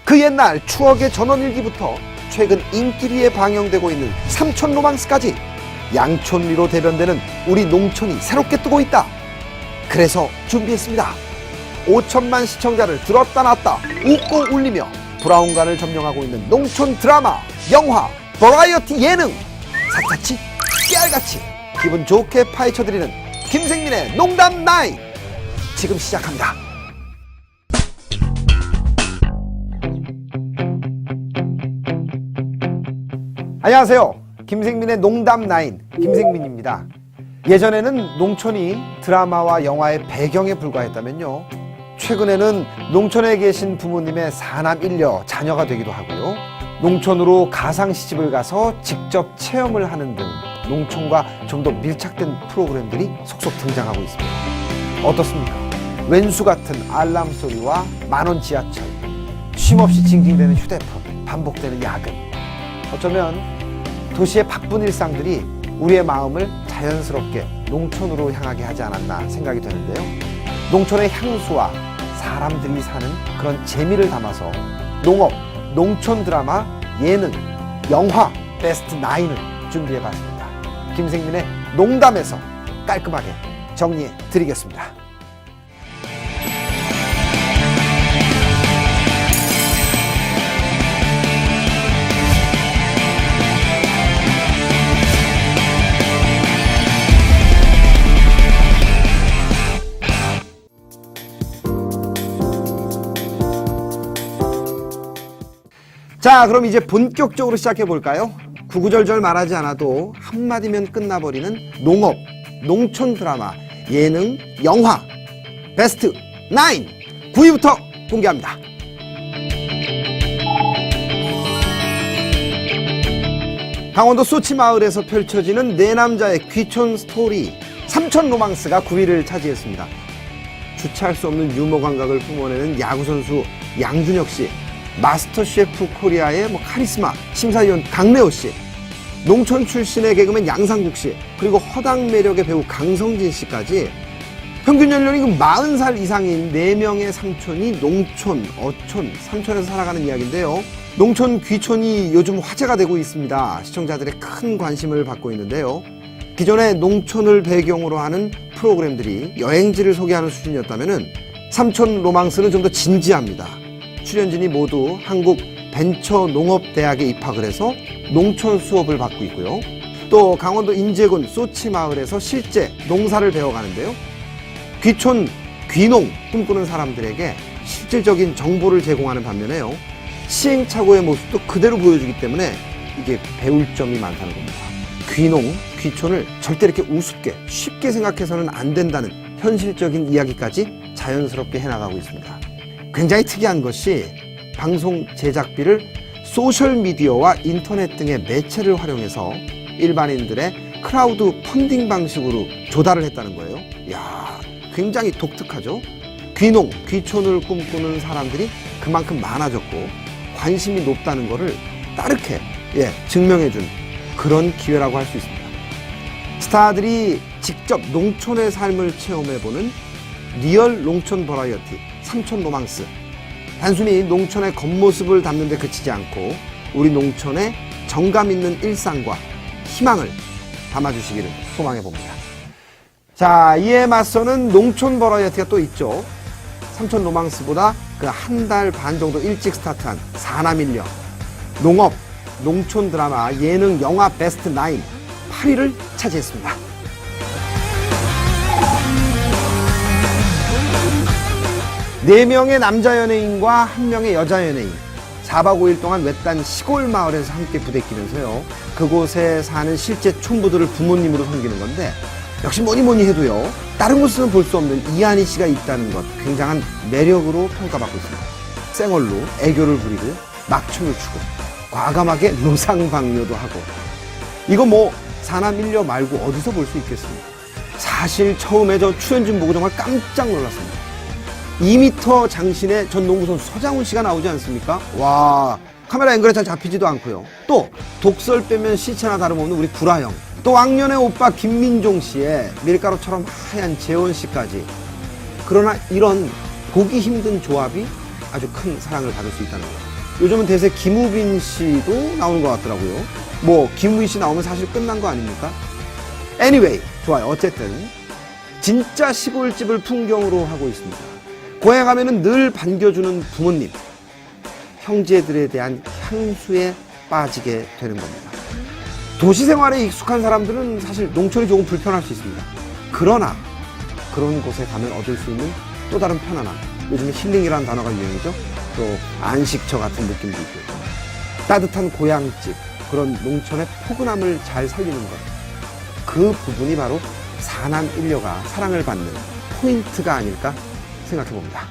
그 옛날 추억의 전원일기부터 최근 인기리에 방영되고 있는 삼촌 로망스까지 양촌리로 대변되는 우리 농촌이 새롭게 뜨고 있다. 그래서 준비했습니다. 5천만 시청자를 들었다 놨다 웃고 울리며 브라운관을 점령하고 있는 농촌 드라마, 영화, 버라이어티 예능 샅샅이 깨알같이 기분 좋게 파헤쳐드리는 김생민의 농담 나이 지금 시작합니다. 안녕하세요. 김생민의 농담 나인 김생민입니다. 예전에는 농촌이 드라마와 영화의 배경에 불과했다면요, 최근에는 농촌에 계신 부모님의 사남일녀 자녀가 되기도 하고요, 농촌으로 가상시집을 가서 직접 체험을 하는 등 농촌과 좀 더 밀착된 프로그램들이 속속 등장하고 있습니다. 어떻습니까? 왼수 같은 알람 소리와 만원 지하철, 쉼없이 징징대는 휴대폰, 반복되는 야근, 어쩌면 도시의 바쁜 일상들이 우리의 마음을 자연스럽게 농촌으로 향하게 하지 않았나 생각이 되는데요. 농촌의 향수와 사람들이 사는 그런 재미를 담아서 농업, 농촌 드라마, 예능, 영화 베스트 9을 준비해봤습니다. 김생민의 농담에서 깔끔하게 정리해 드리겠습니다. 자, 그럼 이제 본격적으로 시작해 볼까요? 구구절절 말하지 않아도 한마디면 끝나버리는 농업, 농촌 드라마, 예능, 영화 베스트 9 9위부터 공개합니다. 강원도 소치마을에서 펼쳐지는 네 남자의 귀촌 스토리 삼촌 로망스가 9위를 차지했습니다. 주체할 수 없는 유머 감각을 뿜어내는 야구선수 양준혁 씨, 마스터 셰프 코리아의 카리스마 심사위원 강래호 씨, 농촌 출신의 개그맨 양상국 씨, 그리고 허당 매력의 배우 강성진 씨까지 평균 연령이 40살 이상인 4명의 삼촌이 농촌, 어촌, 삼촌에서 살아가는 이야기인데요. 농촌 귀촌이 요즘 화제가 되고 있습니다. 시청자들의 큰 관심을 받고 있는데요. 기존에 농촌을 배경으로 하는 프로그램들이 여행지를 소개하는 수준이었다면 삼촌 로망스는 좀 더 진지합니다. 출연진이 모두 한국 벤처농업대학에 입학을 해서 농촌 수업을 받고 있고요. 또 강원도 인제군 소치마을에서 실제 농사를 배워가는데요. 귀촌, 귀농 꿈꾸는 사람들에게 실질적인 정보를 제공하는 반면에요, 시행착오의 모습도 그대로 보여주기 때문에 이게 배울 점이 많다는 겁니다. 귀농, 귀촌을 절대 이렇게 우습게 쉽게 생각해서는 안 된다는 현실적인 이야기까지 자연스럽게 해나가고 있습니다. 굉장히 특이한 것이 방송 제작비를 소셜미디어와 인터넷 등의 매체를 활용해서 일반인들의 크라우드 펀딩 방식으로 조달을 했다는 거예요. 이야, 굉장히 독특하죠? 귀농, 귀촌을 꿈꾸는 사람들이 그만큼 많아졌고 관심이 높다는 것을 따르게 증명해준 그런 기회라고 할 수 있습니다. 스타들이 직접 농촌의 삶을 체험해보는 리얼 농촌 버라이어티 삼촌 로망스, 단순히 농촌의 겉모습을 담는 데 그치지 않고 우리 농촌의 정감 있는 일상과 희망을 담아주시기를 소망해 봅니다. 자, 이에 맞서는 농촌 버라이어티가 또 있죠. 삼촌 로망스보다 그 한 달 반 정도 일찍 스타트한 사남일녀, 농업, 농촌 드라마, 예능, 영화 베스트 9 8위를 차지했습니다. 네 명의 남자 연예인과 한 명의 여자 연예인, 4박 5일 동안 외딴 시골 마을에서 함께 부대끼면서요, 그곳에 사는 실제 촌부들을 부모님으로 섬기는 건데, 역시 뭐니 해도요, 다른 곳에서는 볼 수 없는 이한희 씨가 있다는 것, 굉장한 매력으로 평가받고 있습니다. 쌩얼로 애교를 부리고 막춤을 추고 과감하게 노상방뇨도 하고, 이거 사남일녀 말고 어디서 볼 수 있겠습니까? 사실 처음에 저 출연진 보고 정말 깜짝 놀랐습니다. 2m 장신의 전 농구선수 서장훈 씨가 나오지 않습니까? 와, 카메라 앵글에 잘 잡히지도 않고요. 또 독설 빼면 시체나 다름없는 우리 구라형, 또 왕년의 오빠 김민종 씨의 밀가루처럼 하얀 재원 씨까지. 그러나 이런 보기 힘든 조합이 아주 큰 사랑을 받을 수 있다는 거예요. 요즘은 대세 김우빈 씨도 나오는 것 같더라고요. 뭐 김우빈 씨 나오면 사실 끝난 거 아닙니까? Anyway, 좋아요. 어쨌든 진짜 시골집을 풍경으로 하고 있습니다. 고향에 가면은 늘 반겨주는 부모님, 형제들에 대한 향수에 빠지게 되는 겁니다. 도시 생활에 익숙한 사람들은 사실 농촌이 조금 불편할 수 있습니다. 그러나 그런 곳에 가면 얻을 수 있는 또 다른 편안함, 요즘에 힐링이라는 단어가 유행이죠. 또 안식처 같은 느낌도 있고, 따뜻한 고향집, 그런 농촌의 포근함을 잘 살리는 것, 그 부분이 바로 사남 일녀가 사랑을 받는 포인트가 아닐까 생각해 봅니다.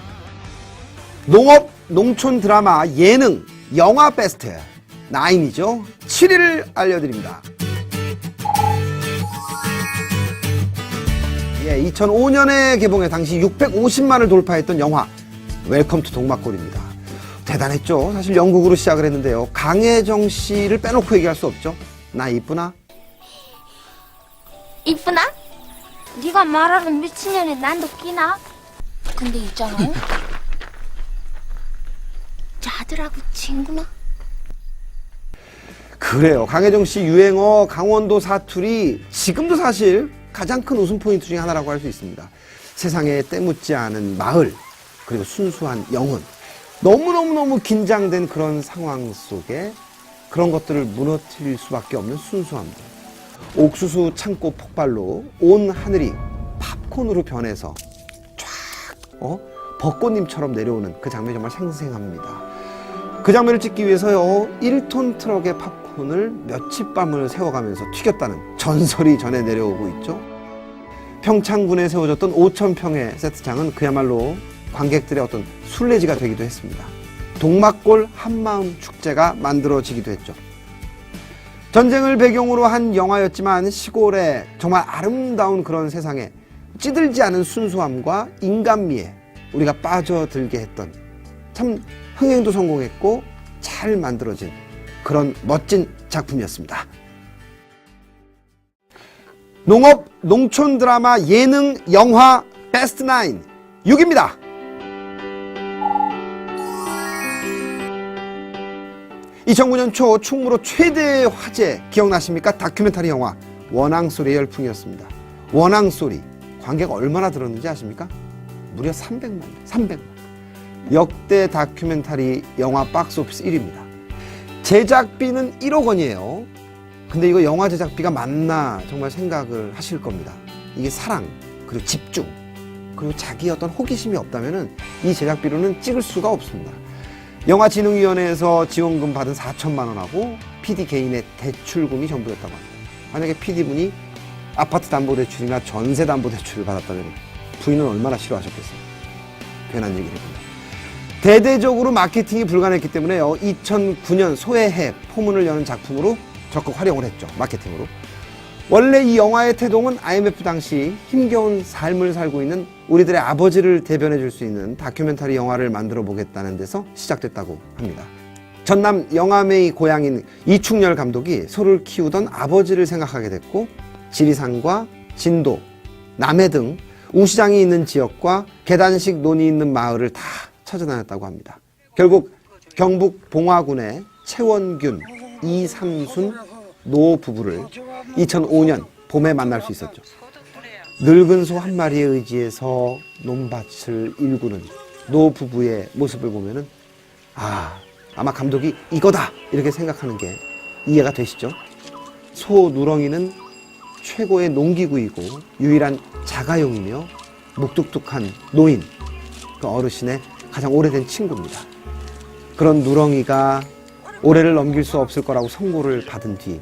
농업, 농촌 드라마, 예능, 영화 베스트 9이죠. 7위를 알려드립니다. 2005년에 개봉해 당시 650만을 돌파했던 영화 웰컴 투 동막골입니다. 대단했죠. 사실 영국으로 시작을 했는데요. 강혜정 씨를 빼놓고 얘기할 수 없죠. 나 이쁘나? 이쁘나? 네가 말하는 미친년에 난도 끼나? 근데 있잖아, 자들하고 친구나? 그래요. 강혜정 씨 유행어 강원도 사투리, 지금도 사실 가장 큰 웃음 포인트 중에 하나라고 할 수 있습니다. 세상에 때묻지 않은 마을, 그리고 순수한 영혼. 너무너무 긴장된 그런 상황 속에 그런 것들을 무너뜨릴 수밖에 없는 순수함들. 옥수수 창고 폭발로 온 하늘이 팝콘으로 변해서 쫙 벚꽃님처럼 내려오는 그 장면이 정말 생생합니다. 그 장면을 찍기 위해서요, 1톤 트럭의 팝콘을 며칠 밤을 세워가면서 튀겼다는 전설이 전해 내려오고 있죠. 평창군에 세워졌던 5,000평의 세트장은 그야말로 관객들의 어떤 순례지가 되기도 했습니다. 동막골 한마음 축제가 만들어지기도 했죠. 전쟁을 배경으로 한 영화였지만 시골의 정말 아름다운 그런 세상에 찌들지 않은 순수함과 인간미에 우리가 빠져들게 했던, 참 흥행도 성공했고 잘 만들어진 그런 멋진 작품이었습니다. 농업, 농촌 드라마, 예능, 영화 베스트 9 6입니다. 2009년 초 충무로 최대의 화제 기억나십니까? 다큐멘터리 영화 원앙소리의 열풍이었습니다. 원앙소리 관객 얼마나 들었는지 아십니까? 무려 300만. 역대 다큐멘터리 영화 박스오피스 1위입니다. 제작비는 1억 원이에요. 근데 이거 영화 제작비가 맞나 정말 생각을 하실 겁니다. 이게 사랑, 그리고 집중, 그리고 자기 어떤 호기심이 없다면은 이 제작비로는 찍을 수가 없습니다. 영화진흥위원회에서 지원금 받은 4천만 원하고 PD 개인의 대출금이 전부였다고 합니다. 만약에 PD분이 아파트 담보대출이나 전세담보대출을 받았다면 부인은 얼마나 싫어하셨겠어요. 괜한 얘기를 해봅니다. 대대적으로 마케팅이 불가능했기 때문에요, 2009년 소해해 포문을 여는 작품으로 적극 활용을 했죠. 마케팅으로. 원래 이 영화의 태동은 IMF 당시 힘겨운 삶을 살고 있는 우리들의 아버지를 대변해 줄 수 있는 다큐멘터리 영화를 만들어 보겠다는 데서 시작됐다고 합니다. 전남 영암의 고향인 이충렬 감독이 소를 키우던 아버지를 생각하게 됐고, 지리산과 진도, 남해 등 웅시장이 있는 지역과 계단식 논이 있는 마을을 다 찾아다녔다고 합니다. 결국 경북 봉화군의 최원균, 이삼순 노 부부를 2005년 봄에 만날 수 있었죠. 늙은 소 한 마리에 의지해서 논밭을 일구는 노 부부의 모습을 보면은 아마 감독이 이거다 이렇게 생각하는 게 이해가 되시죠? 소 누렁이는 최고의 농기구이고 유일한 자가용이며 묵뚝뚝한 노인, 그 어르신의 가장 오래된 친구입니다. 그런 누렁이가 올해를 넘길 수 없을 거라고 선고를 받은 뒤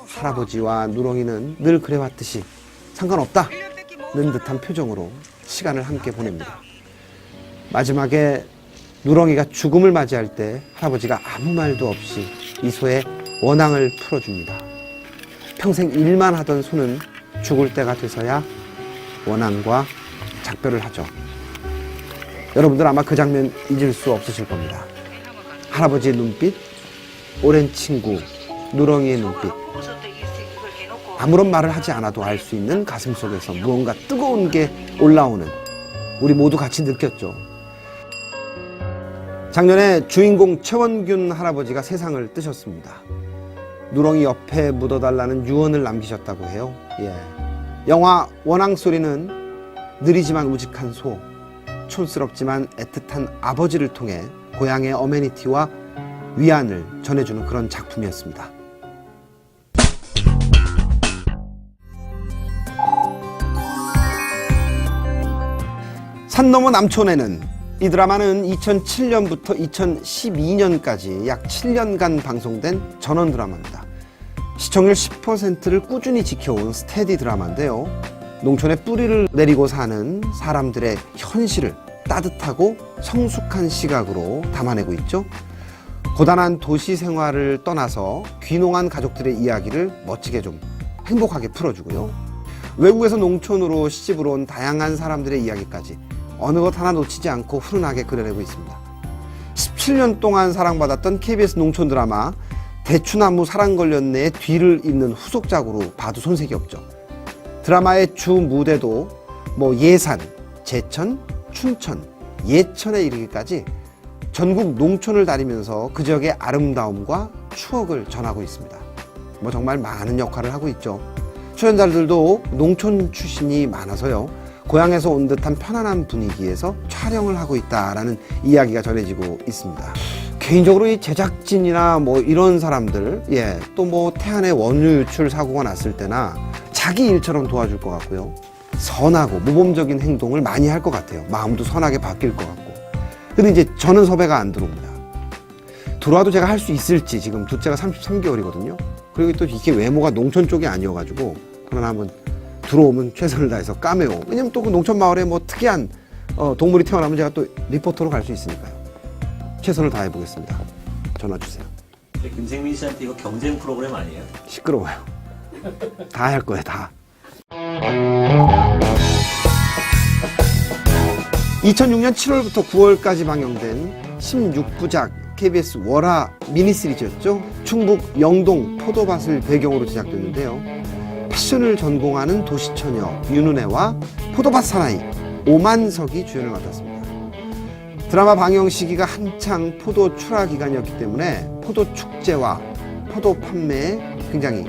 할아버지와 누렁이는 늘 그래왔듯이 상관없다는 듯한 표정으로 시간을 함께 보냅니다. 마지막에 누렁이가 죽음을 맞이할 때 할아버지가 아무 말도 없이 이 소의 원앙을 풀어줍니다. 평생 일만 하던 소는 죽을 때가 돼서야 원앙과 작별을 하죠. 여러분들 아마 그 장면 잊을 수 없으실 겁니다. 할아버지의 눈빛, 오랜 친구, 누렁이의 눈빛. 아무런 말을 하지 않아도 알 수 있는 가슴속에서 무언가 뜨거운 게 올라오는, 우리 모두 같이 느꼈죠. 작년에 주인공 최원균 할아버지가 세상을 뜨셨습니다. 누렁이 옆에 묻어달라는 유언을 남기셨다고 해요. 영화 원앙소리는 느리지만 우직한 소, 촌스럽지만 애틋한 아버지를 통해 고향의 어메니티와 위안을 전해주는 그런 작품이었습니다. 산 너머 남촌에는, 이 드라마는 2007년부터 2012년까지 약 7년간 방송된 전원 드라마입니다. 시청률 10%를 꾸준히 지켜온 스테디 드라마인데요. 농촌에 뿌리를 내리고 사는 사람들의 현실을 따뜻하고 성숙한 시각으로 담아내고 있죠. 고단한 도시 생활을 떠나서 귀농한 가족들의 이야기를 멋지게 좀 행복하게 풀어주고요. 외국에서 농촌으로 시집으로 온 다양한 사람들의 이야기까지 어느 것 하나 놓치지 않고 훈훈하게 그려내고 있습니다. 17년 동안 사랑받았던 KBS 농촌 드라마 대추나무 사랑걸렸네의 뒤를 잇는 후속작으로 봐도 손색이 없죠. 드라마의 주 무대도 예산, 제천, 춘천, 예천에 이르기까지 전국 농촌을 다니면서 그 지역의 아름다움과 추억을 전하고 있습니다. 정말 많은 역할을 하고 있죠. 출연자들도 농촌 출신이 많아서요. 고향에서 온 듯한 편안한 분위기에서 촬영을 하고 있다라는 이야기가 전해지고 있습니다. 개인적으로 이 제작진이나 이런 사람들, 또 태안의 원유 유출 사고가 났을 때나 자기 일처럼 도와줄 것 같고요. 선하고 모범적인 행동을 많이 할 것 같아요. 마음도 선하게 바뀔 것 같고. 근데 이제 저는 섭외가 안 들어옵니다. 들어와도 제가 할 수 있을지, 지금 둘째가 33개월이거든요. 그리고 또 이게 외모가 농촌 쪽이 아니어가지고, 그러나 한번 들어오면 최선을 다해서 까메오. 왜냐면 또 그 농촌 마을에 특이한 동물이 태어나면 제가 또 리포터로 갈 수 있으니까요. 최선을 다해보겠습니다. 전화 주세요. 김생민 씨한테 이거 경쟁 프로그램 아니에요? 시끄러워요. 다 할 거예요, 다. 2006년 7월부터 9월까지 방영된 16부작 KBS 월화 미니 시리즈였죠. 충북 영동 포도밭을 배경으로 제작됐는데요. 패션을 전공하는 도시처녀 윤은혜와 포도밭 사나이 오만석이 주연을 맡았습니다. 드라마 방영 시기가 한창 포도 출하 기간이었기 때문에 포도 축제와 포도 판매에 굉장히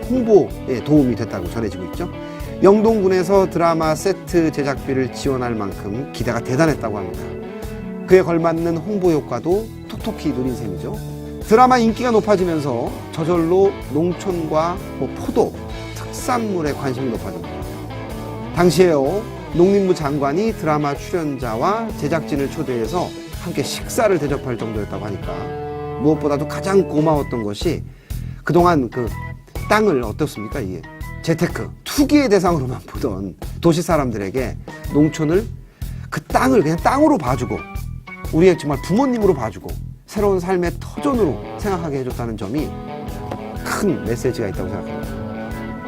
홍보에 도움이 됐다고 전해지고 있죠. 영동군에서 드라마 세트 제작비를 지원할 만큼 기대가 대단했다고 합니다. 그에 걸맞는 홍보 효과도 톡톡히 누린 셈이죠. 드라마 인기가 높아지면서 저절로 농촌과 포도, 특산물에 관심이 높아집니다. 당시에요, 농림부 장관이 드라마 출연자와 제작진을 초대해서 함께 식사를 대접할 정도였다고 하니까 무엇보다도 가장 고마웠던 것이 그동안 그 땅을 어떻습니까? 이게 재테크, 투기의 대상으로만 보던 도시 사람들에게 농촌을, 그 땅을 그냥 땅으로 봐주고 우리의 정말 부모님으로 봐주고 새로운 삶의 터전으로 생각하게 해줬다는 점이 큰 메시지가 있다고 생각합니다.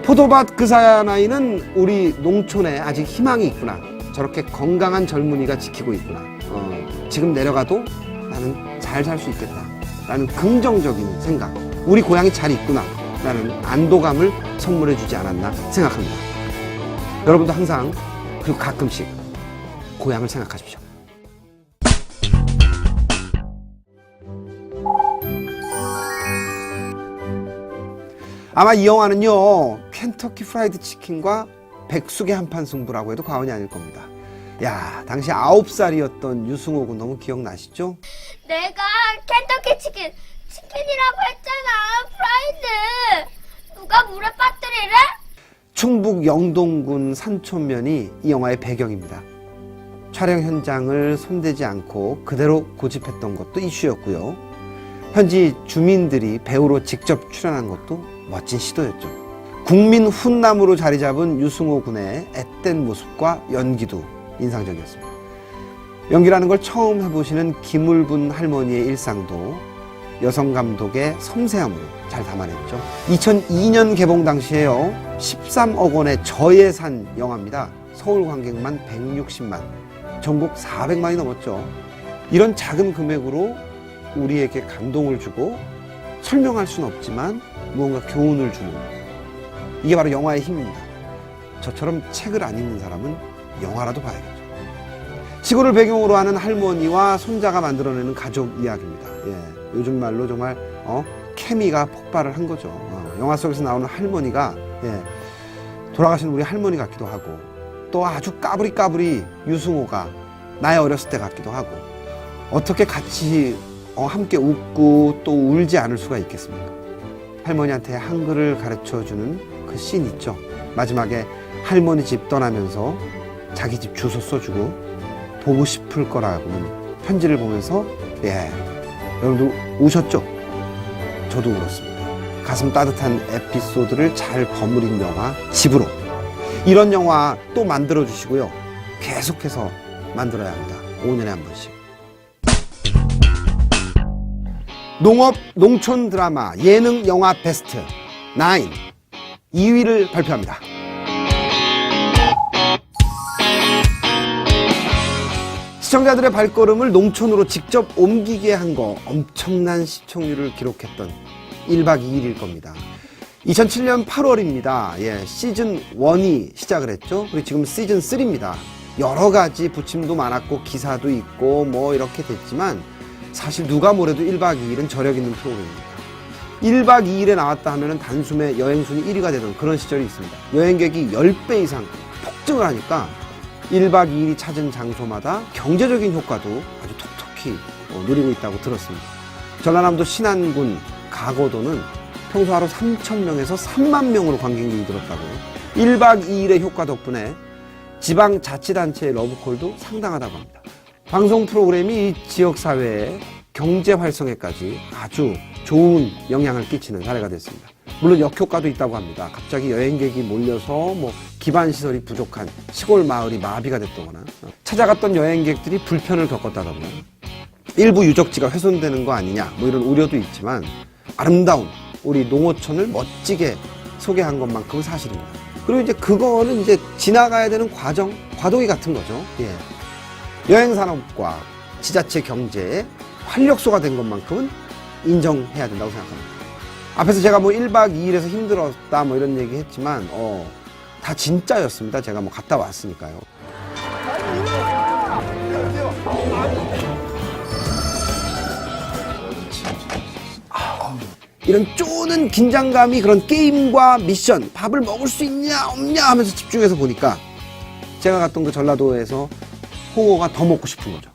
포도밭 그 사나이는 우리 농촌에 아직 희망이 있구나. 저렇게 건강한 젊은이가 지키고 있구나. 지금 내려가도 나는 잘 살 수 있겠다. 라는 긍정적인 생각. 우리 고향이 잘 있구나. 라는 안도감을 선물해 주지 않았나 생각합니다. 여러분도 항상, 그리고 가끔씩 고향을 생각하십시오. 아마 이 영화는요, 켄터키 프라이드 치킨과 백숙의 한판 승부라고 해도 과언이 아닐 겁니다. 야, 당시 9살이었던 유승호 군 너무 기억나시죠? 내가 켄터키 치킨이라고 했잖아. 프라이드. 누가 물에 빠뜨리래? 충북 영동군 산촌면이 이 영화의 배경입니다. 촬영 현장을 손대지 않고 그대로 고집했던 것도 이슈였고요. 현지 주민들이 배우로 직접 출연한 것도 멋진 시도였죠. 국민 훈남으로 자리 잡은 유승호 군의 앳된 모습과 연기도 인상적이었습니다. 연기라는 걸 처음 해보시는 김울분 할머니의 일상도 여성 감독의 섬세함으로 잘 담아냈죠. 2002년 개봉 당시에요, 13억 원의 저예산 영화입니다. 서울 관객만 160만, 전국 400만이 넘었죠. 이런 작은 금액으로 우리에게 감동을 주고 설명할 수는 없지만 무언가 교훈을 주는, 이게 바로 영화의 힘입니다. 저처럼 책을 안 읽는 사람은 영화라도 봐야겠죠. 시골을 배경으로 하는 할머니와 손자가 만들어내는 가족 이야기입니다. 예, 요즘 말로 정말 케미가 폭발을 한 거죠. 영화 속에서 나오는 할머니가 돌아가신 우리 할머니 같기도 하고, 또 아주 까불이 유승호가 나의 어렸을 때 같기도 하고, 어떻게 같이 함께 웃고 또 울지 않을 수가 있겠습니까? 할머니한테 한글을 가르쳐주는 그 씬 있죠. 마지막에 할머니 집 떠나면서 자기 집 주소 써주고 보고 싶을 거라고는 편지를 보면서 여러분도 우셨죠? 저도 울었습니다. 가슴 따뜻한 에피소드를 잘 버무린 영화 집으로, 이런 영화 또 만들어 주시고요. 계속해서 만들어야 합니다. 5년에 한 번씩. 농업, 농촌 드라마, 예능 영화 베스트 9 2위를 발표합니다. 시청자들의 발걸음을 농촌으로 직접 옮기게 한 거, 엄청난 시청률을 기록했던 1박 2일일 겁니다. 2007년 8월입니다. 시즌 1이 시작을 했죠. 그리고 지금 시즌 3입니다. 여러 가지 부침도 많았고 기사도 있고 뭐 이렇게 됐지만, 사실 누가 뭐래도 1박 2일은 저력 있는 프로그램입니다. 1박 2일에 나왔다 하면은 단숨에 여행순위 1위가 되던 그런 시절이 있습니다. 여행객이 10배 이상 폭증을 하니까 1박 2일이 찾은 장소마다 경제적인 효과도 아주 톡톡히 누리고 있다고 들었습니다. 전라남도 신안군 가거도는 평소 하루 3,000명에서 3만 명으로 관객이 들었다고요. 1박 2일의 효과 덕분에 지방자치단체의 러브콜도 상당하다고 합니다. 방송 프로그램이 이 지역사회의 경제 활성에까지 아주 좋은 영향을 끼치는 사례가 됐습니다. 물론 역효과도 있다고 합니다. 갑자기 여행객이 몰려서 기반시설이 부족한 시골 마을이 마비가 됐다거나, 찾아갔던 여행객들이 불편을 겪었다거나, 일부 유적지가 훼손되는 거 아니냐 이런 우려도 있지만, 아름다운 우리 농어촌을 멋지게 소개한 것만큼은 사실입니다. 그리고 이제 그거는 이제 지나가야 되는 과도기 같은 거죠. 여행산업과 지자체 경제의 활력소가 된 것만큼은 인정해야 된다고 생각합니다. 앞에서 제가 1박 2일에서 힘들었다 이런 얘기 했지만, 다 진짜였습니다. 제가 갔다 왔으니까요. 이런 쪼는 긴장감이 그런 게임과 미션, 밥을 먹을 수 있냐 없냐 하면서 집중해서 보니까 제가 갔던 그 전라도에서 홍어가 더 먹고 싶은 거죠.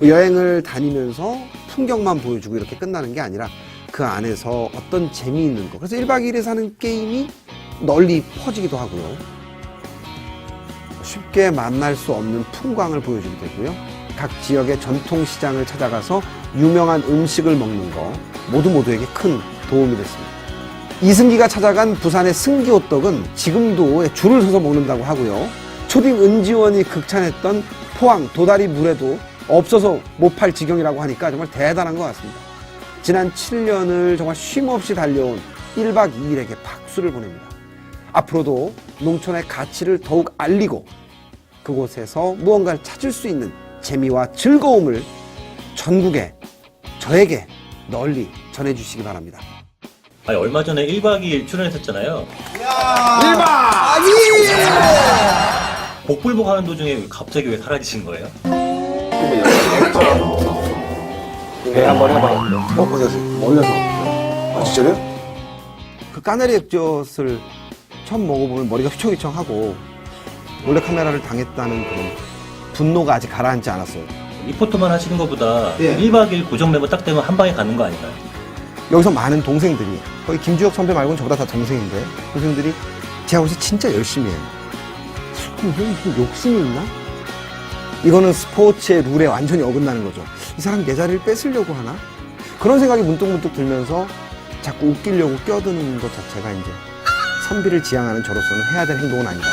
여행을 다니면서 풍경만 보여주고 이렇게 끝나는 게 아니라 그 안에서 어떤 재미있는 거. 그래서 1박 2일에서 하는 게임이 널리 퍼지기도 하고요. 쉽게 만날 수 없는 풍광을 보여주게 되고요. 각 지역의 전통시장을 찾아가서 유명한 음식을 먹는 거 모두에게 큰 도움이 됐습니다. 이승기가 찾아간 부산의 승기호떡은 지금도 줄을 서서 먹는다고 하고요. 초딩 은지원이 극찬했던 포항 도다리 물회도 없어서 못 팔 지경이라고 하니까 정말 대단한 것 같습니다. 지난 7년을 정말 쉼없이 달려온 1박 2일에게 박수를 보냅니다. 앞으로도 농촌의 가치를 더욱 알리고 그곳에서 무언가를 찾을 수 있는 재미와 즐거움을 전국에 저에게 널리 전해주시기 바랍니다. 아니, 얼마 전에 1박 2일 출연했었잖아요. 1박 2일! 복불복 하는 도중에 갑자기 왜 사라지신 거예요? 배 한 번 해봤는데. 어디서? 멀려서. 아, 진짜요? 그 까나리 액젓을 처음 먹어보면 머리가 휘청휘청하고 몰래 카메라를 당했다는 그런 분노가 아직 가라앉지 않았어요. 리포터만 하시는 것보다 예. 1박 2일 고정 멤버 딱 되면 한 방에 가는 거 아닌가요? 여기서 많은 동생들이, 거의 김주혁 선배 말고는 저보다 다 동생인데, 동생들이 제가 보기에 진짜 열심히 해요. 그럼 형이 무슨 욕심이 있나? 이거는 스포츠의 룰에 완전히 어긋나는 거죠. 이 사람 내 자리를 뺏으려고 하나? 그런 생각이 문득문득 들면서 자꾸 웃기려고 껴드는 것 자체가 이제 선비를 지향하는 저로서는 해야 될 행동은 아니다.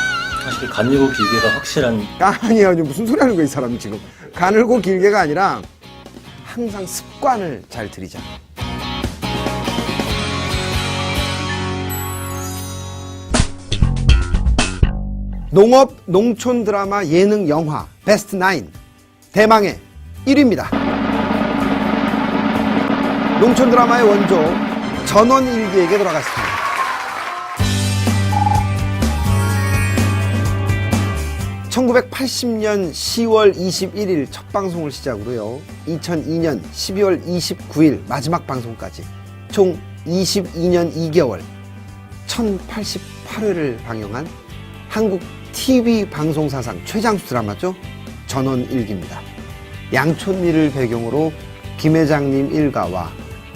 사실 가늘고 길게가 확실한. 아니야, 무슨 소리 하는 거야, 이 사람이 지금. 가늘고 길게가 아니라 항상 습관을 잘 들이자. 농업, 농촌 드라마, 예능, 영화 베스트 9 대망의 1위입니다. 농촌 드라마의 원조 전원일기에게 돌아갔습니다. 1980년 10월 21일 첫 방송을 시작으로요. 2002년 12월 29일 마지막 방송까지 총 22년 2개월 1088회를 방영한 한국 TV 방송사상 최장수 드라마죠. 전원일기입니다. 양촌리를 배경으로 김 회장님 일가와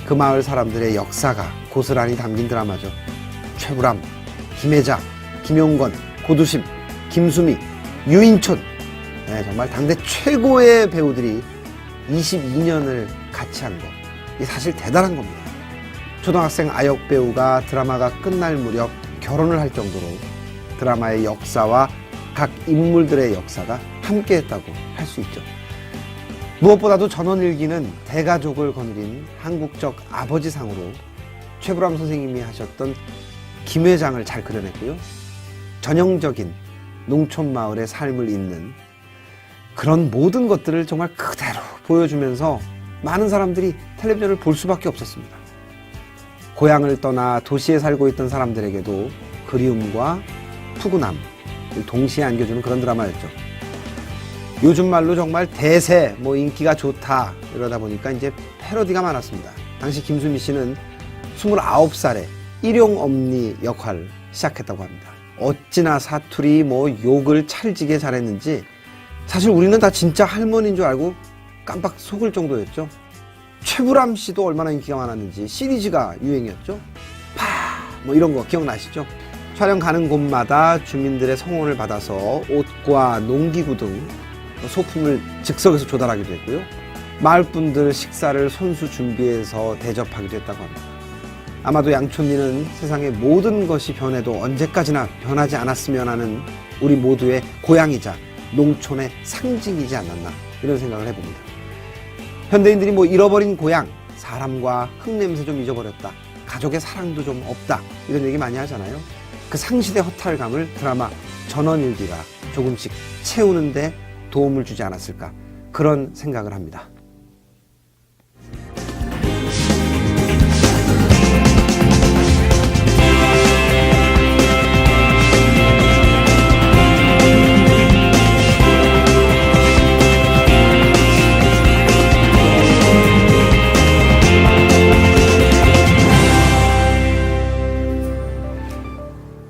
그 마을 사람들의 역사가 고스란히 담긴 드라마죠. 최불암, 김혜자, 김용건, 고두심, 김수미, 유인촌, 네, 정말 당대 최고의 배우들이 22년을 같이 한 것, 이 사실 대단한 겁니다. 초등학생 아역 배우가 드라마가 끝날 무렵 결혼을 할 정도로 드라마의 역사와 각 인물들의 역사가 함께했다고 할 수 있죠. 무엇보다도 전원일기는 대가족을 거느린 한국적 아버지상으로 최불암 선생님이 하셨던 김 회장을 잘 그려냈고요. 전형적인 농촌 마을의 삶을 잇는 그런 모든 것들을 정말 그대로 보여주면서 많은 사람들이 텔레비전을 볼 수밖에 없었습니다. 고향을 떠나 도시에 살고 있던 사람들에게도 그리움과 푸근함을 동시에 안겨주는 그런 드라마였죠. 요즘 말로 정말 대세, 인기가 좋다 이러다 보니까 이제 패러디가 많았습니다. 당시 김수미 씨는 29살에 일용엄니 역할을 시작했다고 합니다. 어찌나 사투리 욕을 찰지게 잘했는지 사실 우리는 다 진짜 할머니인 줄 알고 깜빡 속을 정도였죠. 최불암 씨도 얼마나 인기가 많았는지 시리즈가 유행이었죠. 이런 거 기억나시죠? 촬영 가는 곳마다 주민들의 성원을 받아서 옷과 농기구 등 소품을 즉석에서 조달하기도 했고요. 마을 분들 식사를 손수 준비해서 대접하기도 했다고 합니다. 아마도 양촌리는 세상의 모든 것이 변해도 언제까지나 변하지 않았으면 하는 우리 모두의 고향이자 농촌의 상징이지 않았나 이런 생각을 해봅니다. 현대인들이 잃어버린 고향, 사람과 흙냄새 좀 잊어버렸다, 가족의 사랑도 좀 없다 이런 얘기 많이 하잖아요. 그 상시대 허탈감을 드라마 전원일기가 조금씩 채우는데 도움을 주지 않았을까 그런 생각을 합니다.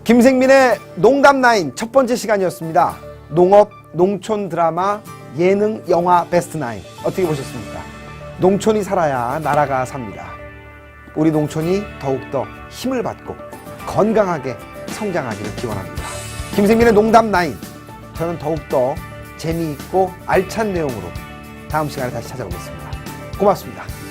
김생민의 농담9 첫 번째 시간이었습니다. 농업, 농촌 드라마, 예능, 영화 베스트 9 어떻게 보셨습니까? 농촌이 살아야 나라가 삽니다. 우리 농촌이 더욱더 힘을 받고 건강하게 성장하기를 기원합니다. 김생민의 농담9 저는 더욱더 재미있고 알찬 내용으로 다음 시간에 다시 찾아오겠습니다. 고맙습니다.